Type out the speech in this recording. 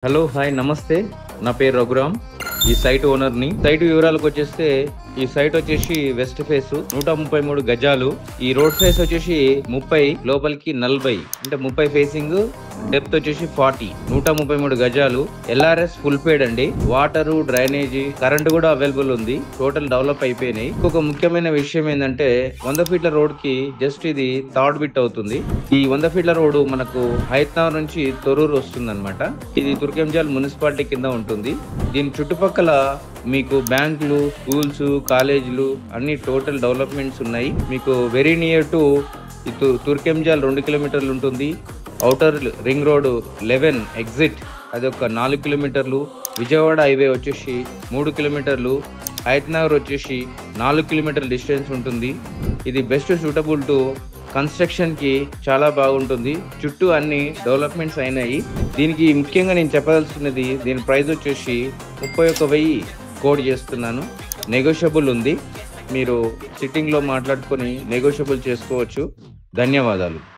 Hello hi నమస్తే. నా పేరు రఘురామ్, ఈ సైట్ ఓనర్ని. సైట్ వివరాలకు వచ్చేస్తే ఈ సైట్ వచ్చేసి వెస్ట్ ఫేస్ 133 గజాలు. ఈ రోడ్ ఫేస్ వచ్చేసి 30, లోపలికి 40, అంటే 30 ఫేసింగ్, డెప్త్ వచ్చేసి 40. 133 గజాలు. ఎల్ఆర్ఎస్ ఫుల్ పేడ్ అండి. వాటర్, డ్రైనేజీ, కరెంట్ కూడా అవైలబుల్ ఉంది. టోటల్ డెవలప్ అయిపోయినాయి. ఇంకొక ముఖ్యమైన విషయం ఏంటంటే 100 ఫీట్ల రోడ్ కి జస్ట్ ఇది థర్డ్ బిట్ అవుతుంది. ఈ 100 ఫీట్ల రోడ్డు మనకు హైత్నగర్ నుంచి తొర్రూరు వస్తుంది అనమాట. ఇది తుర్కెంజాల్ మున్సిపాలిటీ కింద ఉంటుంది. దీని చుట్టుపక్కల మీకు బ్యాంకులు, స్కూల్స్, కాలేజీలు అన్ని టోటల్ డెవలప్మెంట్స్ ఉన్నాయి. మీకు వెరీ నియర్ టు తుర్కెంజాల్ 2 కిలోమీటర్లు ఉంటుంది. ఔటర్ రింగ్ రోడ్ 11 ఎగ్జిట్ అది ఒక 4 కిలోమీటర్లు. విజయవాడ హైవే వచ్చేసి 3 కిలోమీటర్లు. హైత్నగర్ వచ్చేసి 4 కిలోమీటర్ల డిస్టెన్స్ ఉంటుంది. ఇది బెస్ట్ సూటబుల్ టు కన్స్ట్రక్షన్ కి చాలా బాగుంటుంది. చుట్టూ అన్ని డెవలప్మెంట్స్ అయినాయి. దీనికి ముఖ్యంగా నేను చెప్పదలుచుకున్నది, దీని ప్రైస్ వచ్చేసి 31,000 కోడ్ చేస్తున్నాను. నెగోషియబుల్ ఉంది. మీరు సిట్టింగ్లో మాట్లాడుకొని నెగోషియబుల్ చేసుకోవచ్చు. ధన్యవాదాలు.